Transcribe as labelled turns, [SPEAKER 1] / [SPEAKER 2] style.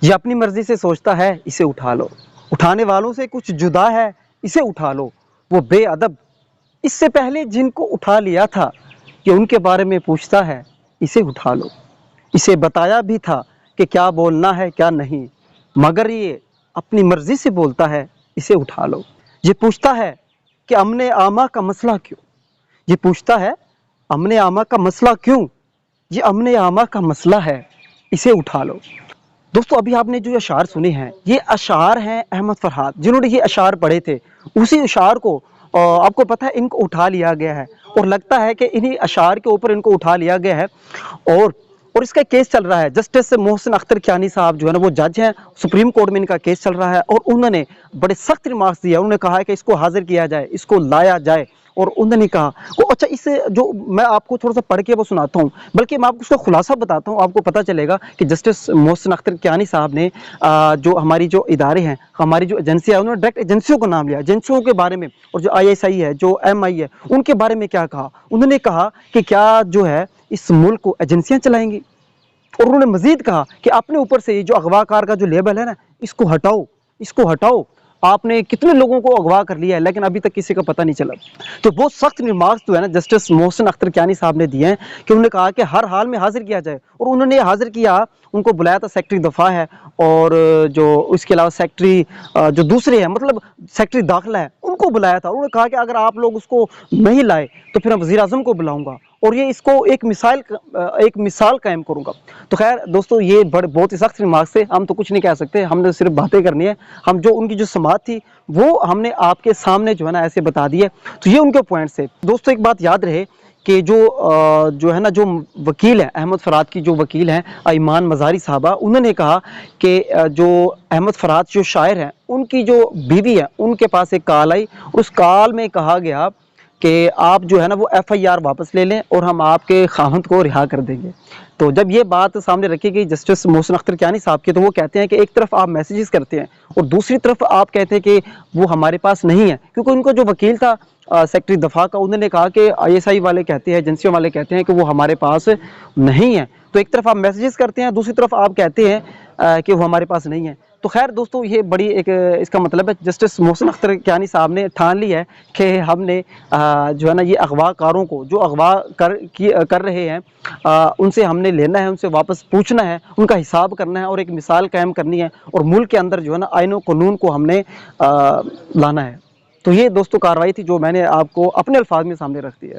[SPEAKER 1] یہ اپنی مرضی سے سوچتا ہے اسے اٹھا لو، اٹھانے والوں سے کچھ جدا ہے اسے اٹھا لو، وہ بے ادب اس سے پہلے جن کو اٹھا لیا تھا کہ ان کے بارے میں پوچھتا ہے اسے اٹھا لو، اسے بتایا بھی تھا کہ کیا بولنا ہے کیا نہیں، مگر یہ اپنی مرضی سے بولتا ہے اسے اٹھا لو۔ یہ پوچھتا ہے کہ امن عامہ کا مسئلہ کیوں، یہ پوچھتا ہے امن عامہ کا مسئلہ کیوں، یہ امن عامہ کا مسئلہ ہے اسے اٹھا لو۔ دوستو ابھی آپ نے جو اشعار سنے ہیں یہ اشعار ہیں احمد فرحات، جنہوں نے یہ اشعار پڑھے تھے، اسی اشعار کو آپ کو پتہ ہے ان کو اٹھا لیا گیا ہے، اور لگتا ہے کہ انہی اشعار کے اوپر ان کو اٹھا لیا گیا ہے، اور اس کا کیس چل رہا ہے۔ جسٹس محسن اختر کیانی صاحب جو ہے نا وہ جج ہیں، سپریم کورٹ میں ان کا کیس چل رہا ہے، اور انہوں نے بڑے سخت ریمارکس دیا، انہوں نے کہا ہے کہ اس کو حاضر کیا جائے، اس کو لایا جائے، اور انہوں نے کہا اچھا اس سے جو میں آپ کو تھوڑا سا پڑھ کے وہ سناتا ہوں، بلکہ میں آپ کو اس کا خلاصہ بتاتا ہوں، آپ کو پتہ چلے گا کہ جسٹس محسن اختر کیانی صاحب نے جو ہماری جو ادارے ہیں، ہماری جو ایجنسیاں ہیں، انہوں نے ڈائریکٹ ایجنسیوں کو نام لیا، ایجنسیوں کے بارے میں، اور جو آئی ایس آئی ہے، جو ایم آئی ہے، ان کے بارے میں کیا کہا۔ انہوں نے کہا کہ کیا جو ہے اس ملک کو ایجنسیاں چلائیں گی، اور انہوں نے مزید کہا کہ اپنے اوپر سے یہ جو اغوا کار کا جو لیبل ہے نا اس کو ہٹاؤ، اس کو ہٹاؤ، آپ نے کتنے لوگوں کو اغوا کر لیا ہے لیکن ابھی تک کسی کا پتہ نہیں چلا۔ تو بہت سخت ریمارکس جو ہے نا جسٹس محسن اختر کیانی صاحب نے دیے ہیں کہ انہوں نے کہا کہ ہر حال میں حاضر کیا جائے، اور انہوں نے حاضر کیا، ان کو بلایا تھا سیکٹری دفاع ہے، اور جو اس کے علاوہ سیکٹری جو دوسرے ہیں مطلب سیکٹری داخلہ ہے ان کو بلایا تھا، انہوں نے کہا کہ اگر آپ لوگ اس کو نہیں لائے تو پھر میں وزیر اعظم کو بلاؤں گا اور یہ اس کو ایک مثال قائم کروں گا۔ تو خیر دوستو یہ بہت ہی سخت ریمارکس تھے، ہم تو کچھ نہیں کہہ سکتے، ہم نے صرف باتیں کرنی ہے، ہم جو ان کی جو سماعت تھی وہ ہم نے آپ کے سامنے جو ہے نا ایسے بتا دی ہے۔ تو یہ ان کے پوائنٹس تھے۔ دوستو ایک بات یاد رہے کہ جو ہے نا جو وکیل ہیں احمد فرحات کی جو وکیل ہیں ایمان مزاری صاحبہ، انہوں نے کہا کہ جو احمد فرحات جو شاعر ہیں ان کی جو بیوی ہے ان کے پاس ایک کال آئی، اس کال میں کہا گیا کہ آپ جو ہے نا وہ ایف آئی آر واپس لے لیں اور ہم آپ کے خاوند کو رہا کر دیں گے۔ تو جب یہ بات سامنے رکھی گئی جسٹس محسن اختر کیانی صاحب کی، تو وہ کہتے ہیں کہ ایک طرف آپ میسیجز کرتے ہیں اور دوسری طرف آپ کہتے ہیں کہ وہ ہمارے پاس نہیں ہے، کیونکہ ان کو جو وکیل تھا سیکٹری دفاع کا، انہوں نے کہا کہ آئی ایس آئی والے کہتے ہیں، ایجنسیوں والے کہتے ہیں کہ وہ ہمارے پاس نہیں ہے۔ تو ایک طرف آپ میسیجز کرتے ہیں، دوسری طرف آپ کہتے ہیں کہ وہ ہمارے پاس نہیں ہے۔ تو خیر دوستو یہ بڑی ایک اس کا مطلب ہے جسٹس محسن اختر کیانی صاحب نے ٹھان لی ہے کہ ہم نے جو ہے نا یہ اغوا کاروں کو جو اغوا کر رہے ہیں ان سے ہم نے لینا ہے، ان سے واپس پوچھنا ہے، ان کا حساب کرنا ہے، اور ایک مثال قائم کرنی ہے، اور ملک کے اندر جو ہے نا آئین و قانون کو ہم نے لانا ہے۔ تو یہ دوستو کارروائی تھی جو میں نے آپ کو اپنے الفاظ میں سامنے رکھ دی ہے۔